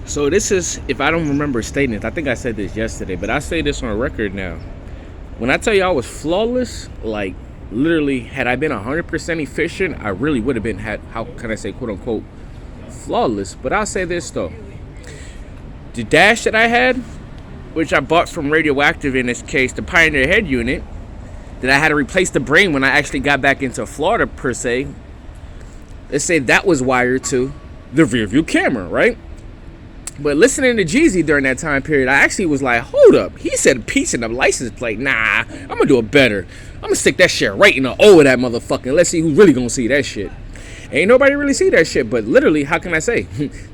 So this is, if I don't remember stating it, I think I said this yesterday, but I say this on record now. When I tell you I was flawless, like literally, had I been 100% efficient, I really would have been how can I say, quote unquote, flawless. But I'll say this though, the dash that I had, which I bought from Radioactive in this case, the Pioneer head unit, that I had to replace the brain when I actually got back into Florida per se. Let's say that was wired to the rear view camera, right? But listening to Jeezy during that time period, I actually was like, hold up. He said a piece in the license plate. Nah, I'm going to do it better. I'm going to stick that shit right in the O of that motherfucker. Let's see who's really going to see that shit. Ain't nobody really see that shit. But literally, how can I say?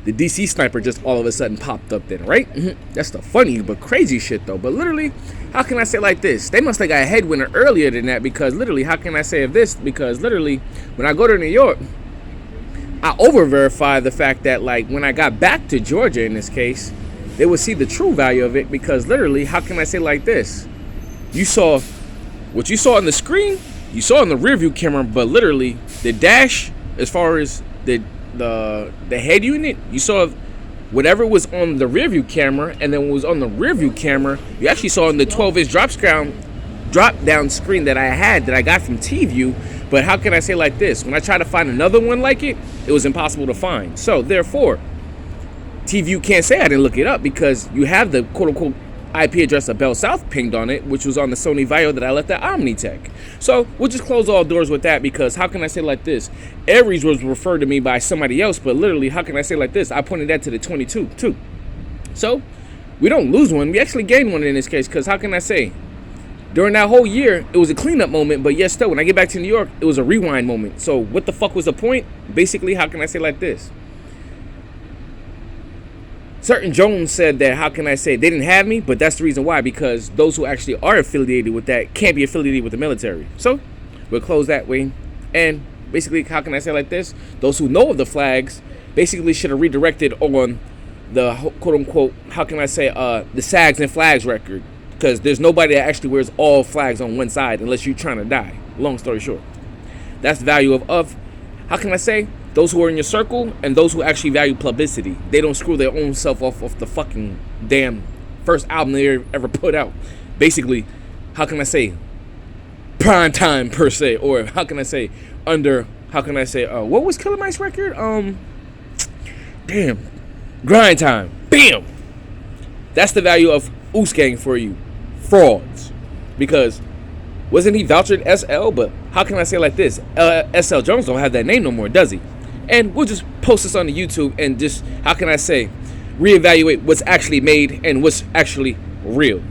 The DC sniper just all of a sudden popped up then, right? That's the funny but crazy shit, though. But literally, how can I say like this? They must have got a headwinner earlier than that because literally, how can I say of this? Because literally, when I go to New York, I over-verified the fact that, like, when I got back to Georgia in this case, they would see the true value of it because literally, how can I say like this? You saw what you saw on the screen, you saw on the rear view camera, but literally, the dash, as far as the head unit, you saw whatever was on the rear view camera, and then what was on the rear view camera, you actually saw on the 12-inch drop down screen that I got from T-View. But how can I say like this? When I tried to find another one like it, it was impossible to find. So therefore, T-View can't say I didn't look it up because you have the quote-unquote IP address of Bell South pinged on it, which was on the Sony Vaio that I left at Omnitech. So we'll just close all doors with that because how can I say like this? Aries was referred to me by somebody else, but literally, how can I say like this? I pointed that to the 22 too. So we don't lose one. We actually gain one in this case because how can I say? During that whole year, it was a cleanup moment, but yes, still, when I get back to New York, it was a rewind moment. So what the fuck was the point? Basically, how can I say like this? Certain Jones said that, how can I say, they didn't have me, but that's the reason why, because those who actually are affiliated with that can't be affiliated with the military. So we'll close that way. And basically, how can I say like this? Those who know of the flags basically should have redirected on the quote-unquote, how can I say, the SAGs and flags record. Because there's nobody that actually wears all flags on one side unless you're trying to die. Long story short. That's the value of how can I say, those who are in your circle and those who actually value publicity. They don't screw their own self off of the fucking damn first album they ever put out. Basically, how can I say, prime time per se. Or how can I say, how can I say, what was Killer Mike's record? Grind time. Bam! That's the value of Oos Gang for you. Frauds. Because wasn't he vouchered SL? But how can I say like this? SL Jones don't have that name no more, does he? And we'll just post this on the YouTube and just, how can I say, reevaluate what's actually made and what's actually real.